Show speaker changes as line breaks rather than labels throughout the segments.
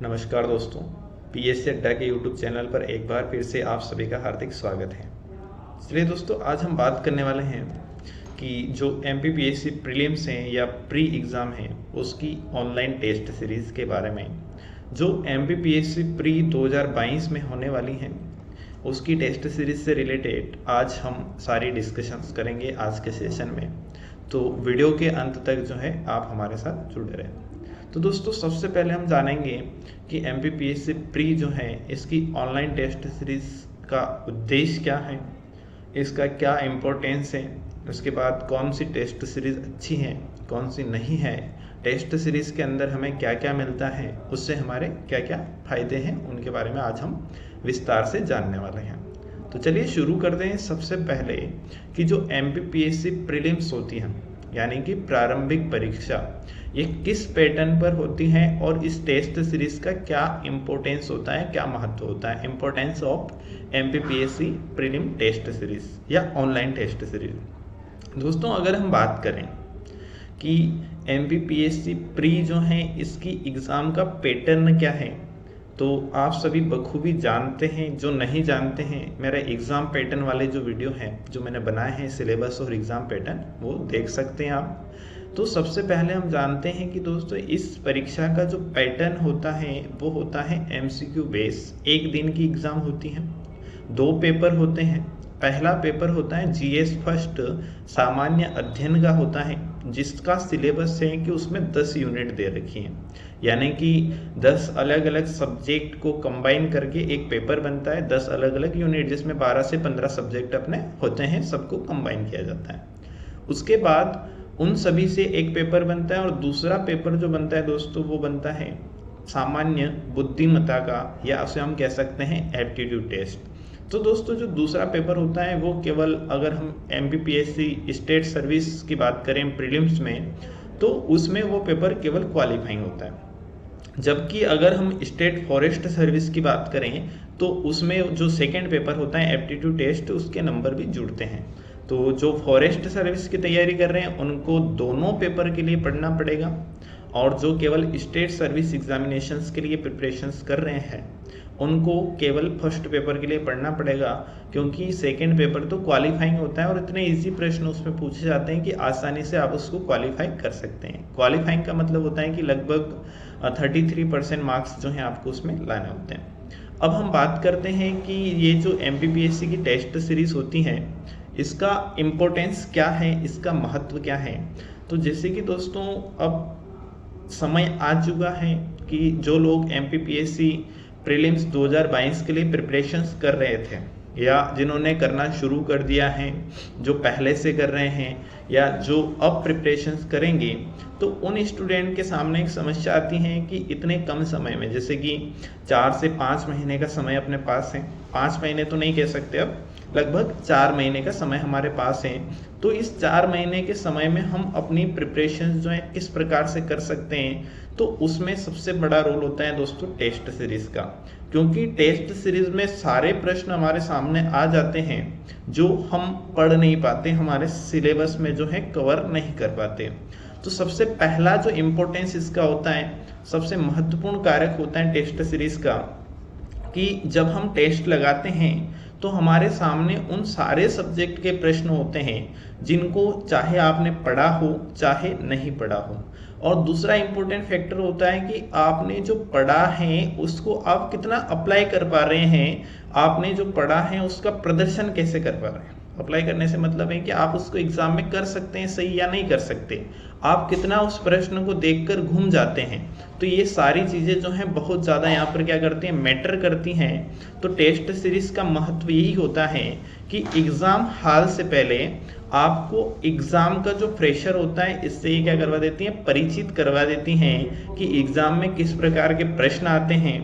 नमस्कार दोस्तों, पीएससी अड्डा के यूट्यूब चैनल पर एक बार फिर से आप सभी का हार्दिक स्वागत है। चलिए दोस्तों, आज हम बात करने वाले हैं कि जो एमपीपीएससी प्रीलिम्स हैं या प्री एग्ज़ाम हैं उसकी ऑनलाइन टेस्ट सीरीज़ के बारे में। जो एमपीपीएससी प्री 2022 में होने वाली हैं उसकी टेस्ट सीरीज़ से रिलेटेड आज हम सारी डिस्कशंस करेंगे आज के सेशन में। तो वीडियो के अंत तक जो है आप हमारे साथ जुड़े रहें। तो दोस्तों, सबसे पहले हम जानेंगे कि एमपीपीएससी प्री जो है इसकी ऑनलाइन टेस्ट सीरीज़ का उद्देश्य क्या है, इसका क्या इम्पोर्टेंस है, उसके बाद कौन सी टेस्ट सीरीज़ अच्छी है, कौन सी नहीं है, टेस्ट सीरीज़ के अंदर हमें क्या क्या मिलता है, उससे हमारे क्या क्या फ़ायदे हैं, उनके बारे में आज हम विस्तार से जानने वाले हैं। तो चलिए शुरू कर दें। सबसे पहले कि जो एमपीपीएससी प्रीलिम्स होती हैं यानी कि प्रारंभिक परीक्षा, ये किस पैटर्न पर होती हैं और इस टेस्ट सीरीज का क्या इम्पोर्टेंस होता है, क्या महत्व होता है, importance of MPPSC prelim test series या ऑनलाइन टेस्ट सीरीज। दोस्तों, अगर हम बात करें कि एमपीपीएससी प्री जो है इसकी एग्ज़ाम का पैटर्न क्या है, तो आप सभी बखूबी जानते हैं। जो नहीं जानते हैं, मेरा एग्ज़ाम पैटर्न वाले जो वीडियो हैं जो मैंने बनाए हैं सिलेबस और एग्ज़ाम पैटर्न, वो देख सकते हैं आप। तो सबसे पहले हम जानते हैं कि दोस्तों इस परीक्षा का जो पैटर्न होता है वो होता है एमसीक्यू बेस। एक दिन की एग्ज़ाम होती है, 2 पेपर होते हैं। पहला पेपर होता है जीएस फर्स्ट सामान्य अध्ययन का होता है, जिसका सिलेबस है कि उसमें 10 यूनिट दे रखी हैं, यानी कि 10 अलग अलग सब्जेक्ट को कंबाइन करके एक पेपर बनता है। 10 अलग अलग यूनिट जिसमें 12 से 15 सब्जेक्ट अपने होते हैं, सबको कंबाइन किया जाता है। उसके बाद उन सभी से एक पेपर बनता है और दूसरा पेपर जो बनता है दोस्तों वो बनता है सामान्य बुद्धिमत्ता का, या उसे हम कह सकते हैं एप्टीट्यूड टेस्ट। तो दोस्तों, जो दूसरा पेपर होता है वो केवल, अगर हम एमपीपीएससी स्टेट सर्विस की बात करें प्रीलिम्स में, तो उसमें वो पेपर केवल क्वालिफाइंग होता है। जबकि अगर हम स्टेट फॉरेस्ट सर्विस की बात करें तो उसमें जो सेकेंड पेपर होता है एप्टीट्यूड टेस्ट, उसके नंबर भी जुड़ते हैं। तो जो फॉरेस्ट सर्विस की तैयारी कर रहे हैं उनको दोनों पेपर के लिए पढ़ना पड़ेगा, और जो केवल स्टेट सर्विस एग्जामिनेशंस के लिए प्रिपरेशंस कर रहे हैं उनको केवल फर्स्ट पेपर के लिए पढ़ना पड़ेगा, क्योंकि सेकंड पेपर तो क्वालिफाइंग होता है और इतने इजी प्रश्न उसमें पूछे जाते हैं कि आसानी से आप उसको क्वालिफाई कर सकते हैं। क्वालिफाइंग का मतलब होता है कि लगभग 33% मार्क्स जो हैं आपको उसमें लाने होते हैं। अब हम बात करते हैं कि ये जो एमपीपीएससी की टेस्ट सीरीज होती हैं इसका इम्पोर्टेंस क्या है, इसका महत्व क्या है। तो जैसे कि दोस्तों, अब समय आ चुका है कि जो लोग एमपीपीएससी प्रीलिम्स 2022 के लिए प्रिपरेशंस कर रहे थे या जिन्होंने करना शुरू कर दिया है, जो पहले से कर रहे हैं या जो अब प्रिपरेशंस करेंगे, तो उन स्टूडेंट के सामने एक समस्या आती है कि इतने कम समय में, जैसे कि 4 से 5 महीने का समय अपने पास है, 5 महीने तो नहीं कह सकते, अब लगभग 4 महीने का समय हमारे पास है। तो इस 4 महीने के समय में हम अपनी प्रिपरेशन जो है किस प्रकार से कर सकते हैं, तो उसमें सबसे बड़ा रोल होता है दोस्तों टेस्ट सीरीज का, क्योंकि टेस्ट सीरीज में सारे प्रश्न हमारे सामने आ जाते हैं जो हम पढ़ नहीं पाते, हमारे सिलेबस में जो है कवर नहीं कर पाते। तो सबसे पहला जो इम्पोर्टेंस इसका होता है, सबसे महत्वपूर्ण कारक होता है टेस्ट सीरीज का, कि जब हम टेस्ट लगाते हैं तो हमारे सामने उन सारे सब्जेक्ट के प्रश्न होते हैं जिनको चाहे आपने पढ़ा हो चाहे नहीं पढ़ा हो। और दूसरा इंपॉर्टेंट फैक्टर होता है कि आपने जो पढ़ा है उसको आप कितना अप्लाई कर पा रहे हैं, आपने जो पढ़ा है उसका प्रदर्शन कैसे कर पा रहे हैं। अप्लाई करने से मतलब है कि आप उसको एग्जाम में कर सकते हैं सही या नहीं कर सकते, आप कितना उस प्रश्न को देखकर घूम जाते हैं। तो ये सारी चीज़ें जो हैं बहुत ज़्यादा यहाँ पर क्या करती हैं, मैटर करती हैं। तो टेस्ट सीरीज का महत्व यही होता है कि एग्ज़ाम हाल से पहले आपको एग्ज़ाम का जो प्रेशर होता है इससे ये क्या करवा देती हैं, परिचित करवा देती हैं कि एग्ज़ाम में किस प्रकार के प्रश्न आते हैं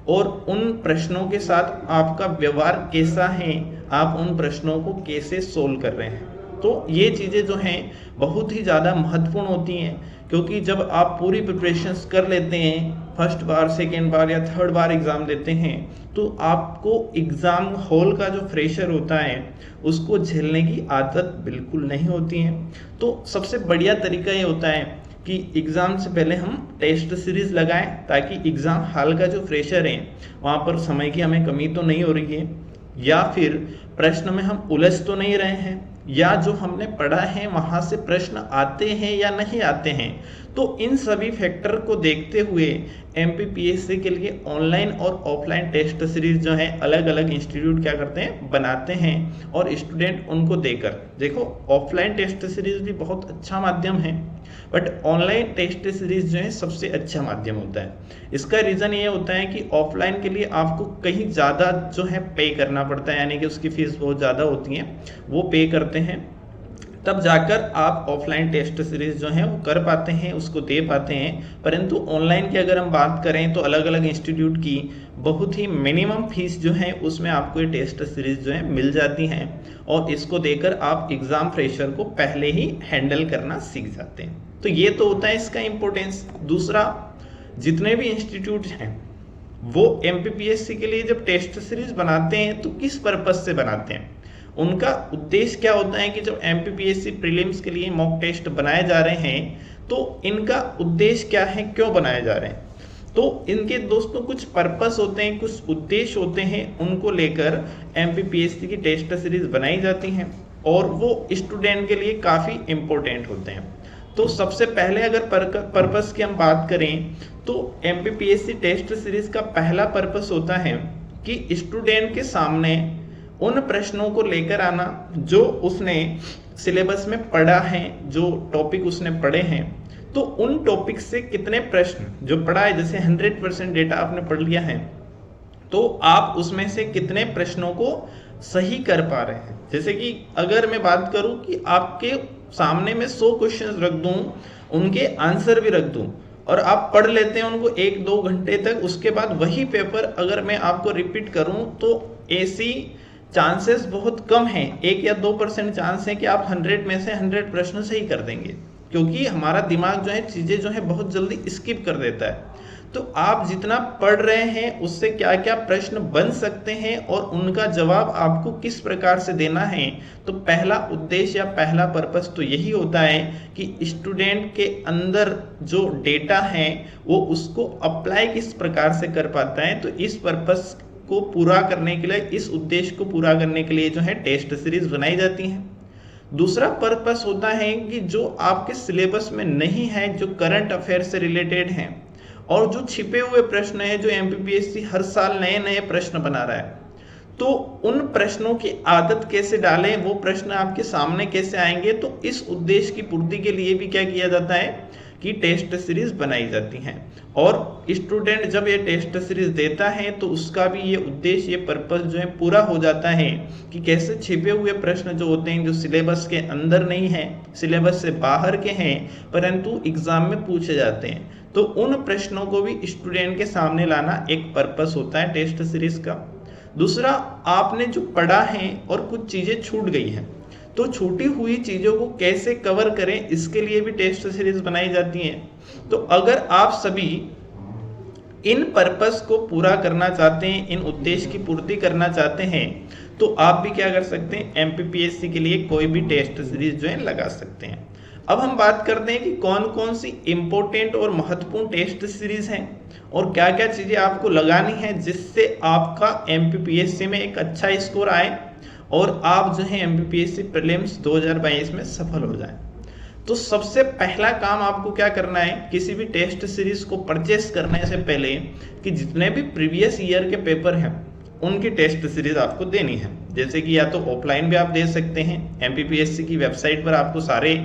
और उन प्रश्नों के साथ आपका व्यवहार कैसा है, आप उन प्रश्नों को कैसे सोल्व कर रहे हैं। तो ये चीज़ें जो हैं बहुत ही ज़्यादा महत्वपूर्ण होती हैं, क्योंकि जब आप पूरी प्रिपरेशंस कर लेते हैं, फर्स्ट बार, सेकेंड बार या थर्ड बार एग्ज़ाम देते हैं, तो आपको एग्ज़ाम हॉल का जो प्रेशर होता है उसको झेलने की आदत बिल्कुल नहीं होती है। तो सबसे बढ़िया तरीका ये होता है कि एग्ज़ाम से पहले हम टेस्ट सीरीज लगाएं, ताकि एग्ज़ाम हॉल का जो फ्रेशर है वहाँ पर समय की हमें कमी तो नहीं हो रही है, या फिर प्रश्न में हम उलझ तो नहीं रहे हैं, या जो हमने पढ़ा है वहाँ से प्रश्न आते हैं या नहीं आते हैं। तो इन सभी फैक्टर को देखते हुए एमपीपीएससी के लिए ऑनलाइन और ऑफलाइन टेस्ट सीरीज जो है अलग अलग इंस्टीट्यूट क्या करते हैं, बनाते हैं, और स्टूडेंट उनको देकर, देखो ऑफलाइन टेस्ट सीरीज भी बहुत अच्छा माध्यम है, बट ऑनलाइन टेस्ट सीरीज जो है सबसे अच्छा माध्यम होता है। इसका रीज़न ये होता है कि ऑफलाइन के लिए आपको कहीं ज़्यादा जो है पे करना पड़ता है, यानी कि उसकी फीस बहुत ज़्यादा होती है, वो पे करते हैं, तब जाकर आप ऑफलाइन टेस्ट सीरीज जो है वो कर पाते हैं, उसको दे पाते हैं। परंतु ऑनलाइन की अगर हम बात करें तो अलग अलग इंस्टीट्यूट की बहुत ही मिनिमम फीस जो है उसमें आपको ये टेस्ट सीरीज जो है मिल जाती हैं, और इसको देकर आप एग्जाम प्रेशर को पहले ही हैंडल करना सीख जाते हैं। तो ये तो होता है इसका इम्पोर्टेंस। दूसरा, जितने भी इंस्टीट्यूट हैं वो एमपीपीएससी के लिए जब टेस्ट सीरीज बनाते हैं तो किस पर्पज से बनाते हैं, उनका उद्देश्य क्या होता है कि जब एमपीपीएससी प्रीलिम्स के लिए मॉक टेस्ट बनाए जा रहे हैं तो इनका उद्देश्य क्या है, क्यों बनाए जा रहे हैं। तो इनके दोस्तों कुछ पर्पस होते हैं, कुछ उद्देश्य होते हैं, उनको लेकर एमपीपीएससी की टेस्ट सीरीज बनाई जाती हैं, और वो स्टूडेंट के लिए काफ़ी इम्पोर्टेंट होते हैं। तो सबसे पहले अगर पर्पस की हम बात करें तो एमपीपीएससी टेस्ट सीरीज का पहला पर्पस होता है कि स्टूडेंट के सामने उन प्रश्नों को लेकर आना जो उसने सिलेबस में पढ़ा है, जो टॉपिक उसने पढ़े हैं, तो उन टॉपिक से कितने प्रश्न जो पढ़ा है, जैसे 100% डेटा आपने पढ़ लिया है, तो आप उसमें से कितने प्रश्नों को सही कर पा रहे हैं। जैसे कि अगर मैं बात करूं कि आपके सामने में 100 क्वेश्चंस रख दूं, उनके आंसर भी रख दूं, और आप पढ़ लेते हैं उनको 1-2 घंटे तक, उसके बाद वही पेपर अगर मैं आपको रिपीट करूं तो ऐसी चांसेस बहुत कम हैं, 1 या 2% चांस है कि आप 100 में से 100 प्रश्न सही कर देंगे, क्योंकि हमारा दिमाग जो है चीज़ें जो है बहुत जल्दी स्किप कर देता है। तो आप जितना पढ़ रहे हैं उससे क्या क्या प्रश्न बन सकते हैं और उनका जवाब आपको किस प्रकार से देना है, तो पहला उद्देश्य या पहला पर्पस तो यही होता है कि स्टूडेंट के अंदर जो डेटा है वो उसको अप्लाई किस प्रकार से कर पाता है। तो इस पर्पस को पूरा करने के लिए, इस उद्देश्य को पूरा करने के लिए जो है टेस्ट सीरीज बनाई जाती है। दूसरा पर्पस होता है कि जो आपके सिलेबस में नहीं है, जो करंट अफेयर से रिलेटेड हैं, और जो छिपे हुए प्रश्न हैं, जो एमपीपीएससी हर साल नए नए प्रश्न बना रहा है, तो उन प्रश्नों की आदत कैसे डालें, वो प्रश्न आपके सामने कैसे आएंगे, तो इस उद्देश्य की पूर्ति के लिए भी क्या किया जाता है कि टेस्ट सीरीज बनाई जाती हैं। और स्टूडेंट जब ये टेस्ट सीरीज देता है तो उसका भी ये उद्देश्य, ये पर्पस जो है पूरा हो जाता है कि कैसे छिपे हुए प्रश्न जो होते हैं, जो सिलेबस के अंदर नहीं है, सिलेबस से बाहर के हैं, परंतु एग्जाम में पूछे जाते हैं, तो उन प्रश्नों को भी स्टूडेंट के सामने लाना एक पर्पस होता है टेस्ट सीरीज का। दूसरा, आपने जो पढ़ा है और कुछ चीजें छूट गई हैं, तो छूटी हुई चीजों को कैसे कवर करें, इसके लिए भी टेस्ट सीरीज बनाई जाती हैं। तो अगर आप सभी इन पर्पस को पूरा करना चाहते हैं, इन उद्देश्य की पूर्ति करना चाहते हैं, तो आप भी क्या कर सकते हैं, एमपीपीएससी के लिए कोई भी टेस्ट सीरीज जो है लगा सकते हैं। अब हम बात करते हैं कि कौन कौन सी इंपॉर्टेंट और महत्वपूर्ण टेस्ट सीरीज हैं और क्या क्या चीजें आपको लगानी है जिससे आपका एमपीपीएससी में एक अच्छा स्कोर आए और आप जो है एमपीपीएससी प्रीलिम्स 2022 में सफल हो जाएं। तो सबसे पहला काम आपको क्या करना है, किसी भी टेस्ट सीरीज को परचेस करने से पहले कि जितने भी प्रीवियस ईयर के पेपर हैं उनकी टेस्ट सीरीज आपको देनी है। जैसे कि या तो ऑफलाइन भी आप दे सकते हैं, एमपीपीएससी की वेबसाइट पर आपको सारे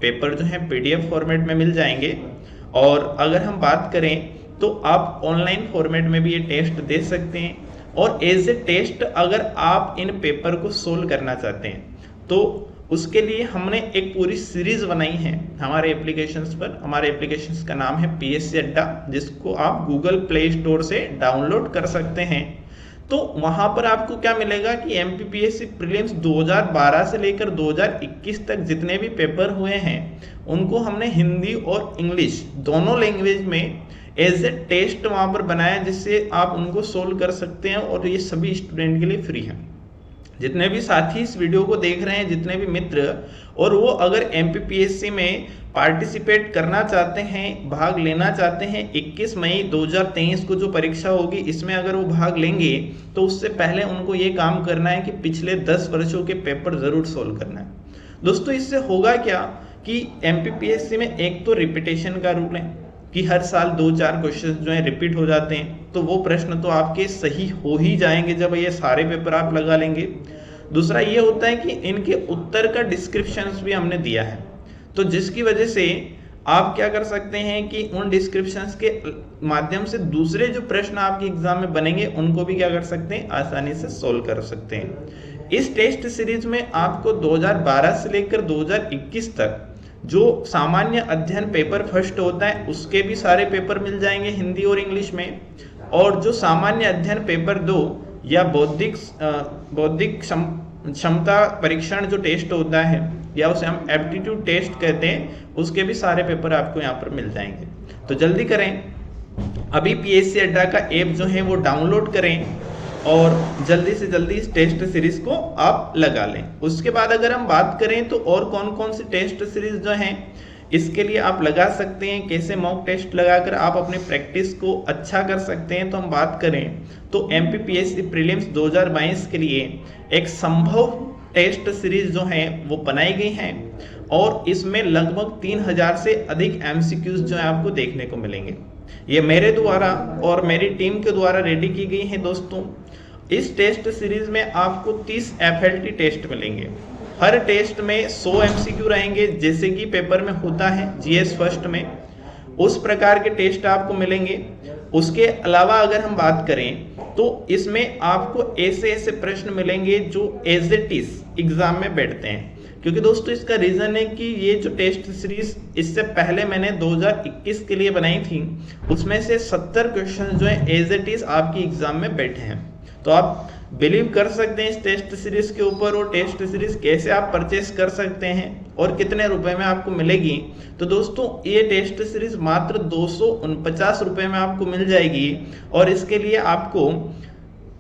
पेपर जो है पीडीएफ फॉर्मेट में मिल जाएंगे, और अगर हम बात करें तो आप ऑनलाइन फॉर्मेट में भी ये टेस्ट दे सकते हैं। और एज ए टेस्ट अगर आप इन पेपर को सोल्व करना चाहते हैं तो उसके लिए हमने एक पूरी सीरीज बनाई है हमारे एप्लीकेशंस पर। हमारे एप्लीकेशंस का नाम है पीएससी अड्डा, जिसको आप गूगल प्ले स्टोर से डाउनलोड कर सकते हैं। तो वहां पर आपको क्या मिलेगा कि एमपीपीएससी प्रीलिम्स 2012 से लेकर 2021 तक जितने भी पेपर हुए हैं उनको हमने हिंदी और इंग्लिश दोनों लैंग्वेज में एज ए टेस्ट वहां पर बनाया, जिससे आप उनको सोल्व कर सकते हैं और ये सभी स्टूडेंट के लिए फ्री है। जितने भी साथी इस वीडियो को देख रहे हैं, जितने भी मित्र, और वो अगर एमपीपीएससी में पार्टिसिपेट करना चाहते हैं, भाग लेना चाहते हैं, 21 मई 2023 को जो परीक्षा होगी इसमें अगर वो भाग लेंगे तो उससे पहले उनको ये काम करना है कि पिछले 10 वर्षों के पेपर जरूर सोल्व करना है। दोस्तों इससे होगा क्या कि एमपीपीएससी में एक तो रिपीटेशन का रूल है कि हर साल 2-4 क्वेश्चन जो है रिपीट हो जाते हैं, तो वो प्रश्न तो आपके सही हो ही जाएंगे जब ये सारे पेपर आप लगा लेंगे। दूसरा ये होता है कि इनके उत्तर का डिस्क्रिप्शंस भी हमने दिया है, तो जिसकी वजह से आप क्या कर सकते हैं कि उन डिस्क्रिप्शंस के माध्यम से दूसरे जो प्रश्न आपके एग्जाम में बनेंगे उनको भी क्या कर सकते हैं, आसानी से सोल्व कर सकते हैं। इस टेस्ट सीरीज में आपको 2012 से लेकर 2021 तक जो सामान्य अध्ययन पेपर फर्स्ट होता है उसके भी सारे पेपर मिल जाएंगे हिंदी और इंग्लिश में, और जो सामान्य अध्ययन पेपर 2 या बौद्धिक क्षमता परीक्षण जो टेस्ट होता है या उसे हम एप्टीट्यूड टेस्ट कहते हैं, उसके भी सारे पेपर आपको यहाँ पर मिल जाएंगे। तो जल्दी करें, अभी पीएससी अड्डा का ऐप जो है वो डाउनलोड करें और जल्दी से जल्दी इस टेस्ट सीरीज को आप लगा लें। उसके बाद अगर हम बात करें तो और कौन कौन सी टेस्ट सीरीज जो हैं इसके लिए आप लगा सकते हैं, कैसे मॉक टेस्ट लगाकर आप अपने प्रैक्टिस को अच्छा कर सकते हैं, तो हम बात करें तो एमपीपीएससी प्रीलिम्स 2022 के लिए एक संभव टेस्ट सीरीज जो है वो बनाई गई हैं और इसमें लगभग 3000 से अधिक एमसीक्यूज जो है आपको देखने को मिलेंगे। ये मेरे द्वारा और मेरी टीम के द्वारा रेडी की गई है। दोस्तों इस टेस्ट सीरीज में आपको 30 एफएलटी टेस्ट मिलेंगे। हर टेस्ट में 100 एमसीक्यू रहेंगे, जैसे कि पेपर में होता है जीएस फर्स्ट में, उस प्रकार के टेस्ट आपको मिलेंगे। उसके अलावा अगर हम बात करें तो इसमें आपको ऐसे ऐसे प्रश्न मिलेंगे जो एज इट इज एग्जाम में बैठते हैं, क्योंकि दोस्तों इसका रीजन है कि ये जो टेस्ट सीरीज इससे पहले मैंने 2021 के लिए बनाई थी, उसमें से 70 क्वेश्चन जो है एज इट इज आपकी एग्जाम में बैठे हैं। तो आप बिलीव कर सकते हैं इस टेस्ट सीरीज के ऊपर, और टेस्ट सीरीज कैसे आप परचेस कर सकते हैं और कितने रुपए में आपको मिलेगी। तो दोस्तों ये टेस्ट सीरीज मात्र 249 रुपए में आपको मिल जाएगी, और इसके लिए आपको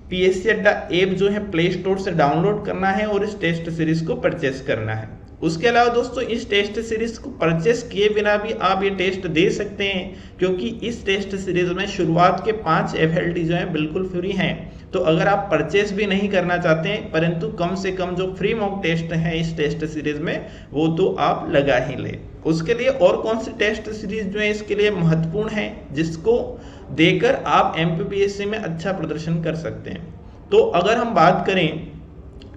पीएससी अड्डा ऐप जो है प्ले स्टोर से डाउनलोड करना है और इस टेस्ट सीरीज को परचेस करना है। उसके अलावा दोस्तों इस टेस्ट सीरीज को परचेस किए बिना भी आप ये टेस्ट दे सकते हैं, क्योंकि इस टेस्ट सीरीज में शुरुआत के 5 एफएलटी जो है बिल्कुल फ्री हैं। तो अगर आप परचेस भी नहीं करना चाहते हैं, परंतु कम से कम जो फ्री मॉक टेस्ट है इस टेस्ट सीरीज में वो तो आप लगा ही ले। उसके लिए और कौन सी टेस्ट सीरीज जो है इसके लिए महत्वपूर्ण है, जिसको देकर आप एमपीपीएससी में अच्छा प्रदर्शन कर सकते हैं। तो अगर हम बात करें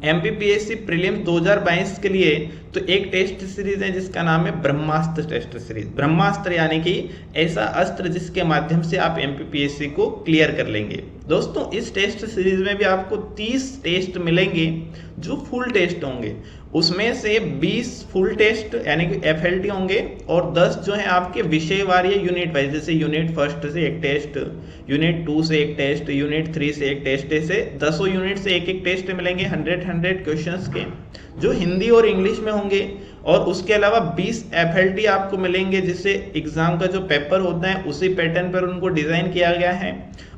एमपीपीएससी प्रीलिम्स 2022 के लिए, तो एक टेस्ट सीरीज है जिसका नाम है ब्रह्मास्त्र टेस्ट सीरीज। ब्रह्मास्त्र यानी कि ऐसा अस्त्र जिसके माध्यम से आप एमपीपीएससी को क्लियर कर लेंगे। दोस्तों इस टेस्ट सीरीज में भी आपको 30 टेस्ट मिलेंगे जो फुल टेस्ट होंगे, उसमें से 20 फुल टेस्ट यानी कि एफएलटी होंगे और 10 जो है आपके विषय वारी यूनिट वाइज, जैसे यूनिट फर्स्ट से एक टेस्ट, यूनिट 2 से एक टेस्ट, यूनिट 3 से एक टेस्ट, ऐसे 10 यूनिट से एक एक टेस्ट मिलेंगे 100 क्वेश्चंस के, जो हिंदी और इंग्लिश में होंगे। और उसके अलावा 20 एफएलटी आपको मिलेंगे, जिससे एग्जाम का जो पेपर होता है उसी पैटर्न पर उनको डिजाइन किया गया है।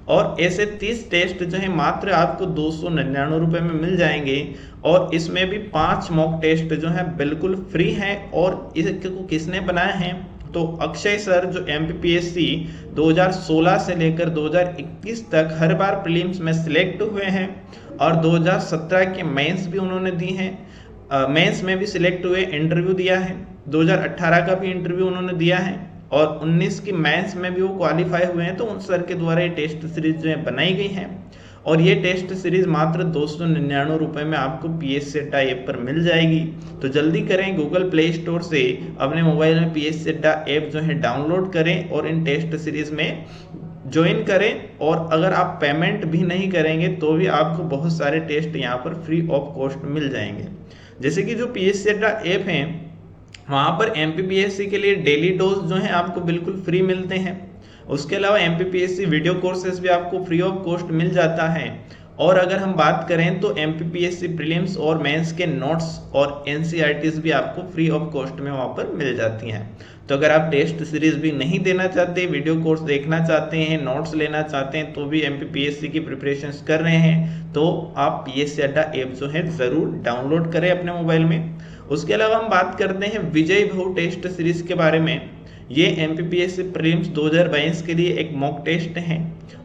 और ऐसे 30 टेस्ट जो है मात्र आपको 299 रुपए में मिल जाएंगे, और इसमें भी 5 मॉक टेस्ट जो है बिल्कुल फ्री हैं। और इसको किसने बनाया है, तो अक्षय सर जो एमपीपीएससी 2016 से लेकर 2021 तक हर बार प्रीलिम्स में सिलेक्ट हुए हैं, और 2017 के मेंस भी उन्होंने दी हैं, मेंस में भी सिलेक्ट हुए, इंटरव्यू दिया है, 2018 का भी इंटरव्यू उन्होंने दिया है, और 19 की मेंस में भी वो क्वालिफाई हुए हैं। तो उन सर के द्वारा ये टेस्ट सीरीज जो है बनाई गई है, और ये टेस्ट सीरीज मात्र 299 रुपए में आपको पीएससी अड्डा ऐप पर मिल जाएगी। तो जल्दी करें, गूगल प्ले स्टोर से अपने मोबाइल में पीएससी अड्डा ऐप जो है डाउनलोड करें और इन टेस्ट सीरीज में ज्वाइन करें। और अगर आप पेमेंट भी नहीं करेंगे तो भी आपको बहुत सारे टेस्ट यहाँ पर फ्री ऑफ कॉस्ट मिल जाएंगे। जैसे कि जो पीएससी अड्डा ऐप है वहाँ पर एमपीपीएससी के लिए डेली डोज जो है आपको बिल्कुल फ्री मिलते हैं। उसके अलावा एमपीपीएससी वीडियो कोर्सेज भी आपको फ्री ऑफ कॉस्ट मिल जाता है। और अगर हम बात करें तो एमपीपीएससी प्रीलिम्स और मेंस के नोट्स और एनसीईआरटीज भी आपको फ्री ऑफ कॉस्ट में वहां पर मिल जाती हैं। तो अगर आप टेस्ट सीरीज भी नहीं देना चाहते, वीडियो कोर्स देखना चाहते हैं, नोट्स लेना चाहते हैं, तो भी एमपीपीएससी की प्रिपरेशंस कर रहे हैं, तो आप पीएससी अड्डा ऐप जो है जरूर डाउनलोड करें अपने मोबाइल में। उसके अलावा हम बात करते हैं विजय भव टेस्ट सीरीज के बारे में। ये एमपीपीएससी प्रीलिम्स 2022 के लिए एक मॉक टेस्ट है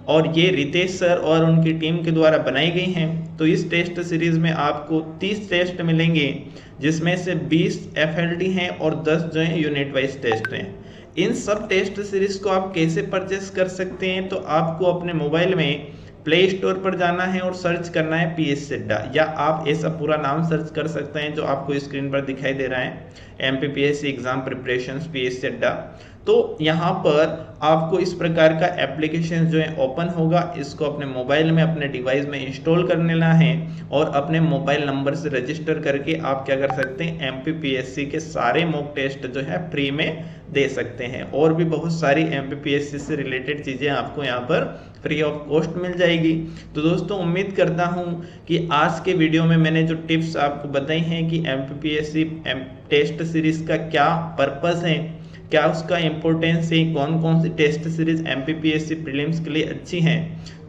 और ये रितेश सर और उनकी टीम के द्वारा बनाई गई हैं। तो इस टेस्ट सीरीज में आपको 30 टेस्ट मिलेंगे, जिसमें से 20 एफएलटी हैं और 10 जो है यूनिट वाइज टेस्ट हैं। इन सब टेस्ट सीरीज को आप कैसे परचेस कर सकते हैं, तो आपको अपने मोबाइल में प्ले स्टोर पर जाना है और सर्च करना है पीएससी अड्डा, या आप ऐसा पूरा नाम सर्च कर सकते हैं जो आपको स्क्रीन पर दिखाई दे रहा है, एमपीपीएससी एग्जाम प्रिपरेशंस पीएससी अड्डा। तो यहाँ पर आपको इस प्रकार का एप्लीकेशन जो है ओपन होगा, इसको अपने मोबाइल में अपने डिवाइस में इंस्टॉल कर लेना है और अपने मोबाइल नंबर से रजिस्टर करके आप क्या कर सकते हैं, एमपीपीएससी के सारे मॉक टेस्ट जो है फ्री में दे सकते हैं। और भी बहुत सारी एमपीपीएससी से रिलेटेड चीजें आपको यहाँ पर फ्री ऑफ कॉस्ट मिल जाएगी। तो दोस्तों उम्मीद करता हूँ कि आज के वीडियो में मैंने जो टिप्स आपको बताई हैं कि एमपीपीएससी टेस्ट सीरीज का क्या पर्पस है, क्या उसका इम्पोर्टेंस है, कौन कौन सी टेस्ट सीरीज एमपीपीएससी प्रीलिम्स के लिए अच्छी हैं।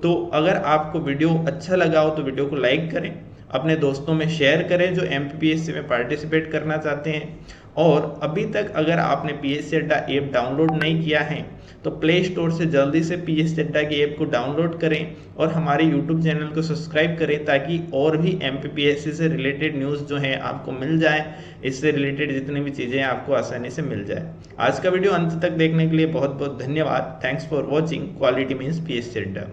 तो अगर आपको वीडियो अच्छा लगा हो तो वीडियो को लाइक करें, अपने दोस्तों में शेयर करें जो एमपीपीएससी में पार्टिसिपेट करना चाहते हैं। और अभी तक अगर आपने पीएससी अड्डा ऐप डाउनलोड नहीं किया है तो प्ले स्टोर से जल्दी से पीएससी अड्डा की ऐप को डाउनलोड करें और हमारे यूट्यूब चैनल को सब्सक्राइब करें, ताकि और भी एमपीपीएससी से रिलेटेड न्यूज़ जो है आपको मिल जाए, इससे रिलेटेड जितनी भी चीज़ें आपको आसानी से मिल जाए। आज का वीडियो अंत तक देखने के लिए बहुत बहुत धन्यवाद। Thanks for watching. Quality means PSC अड्डा।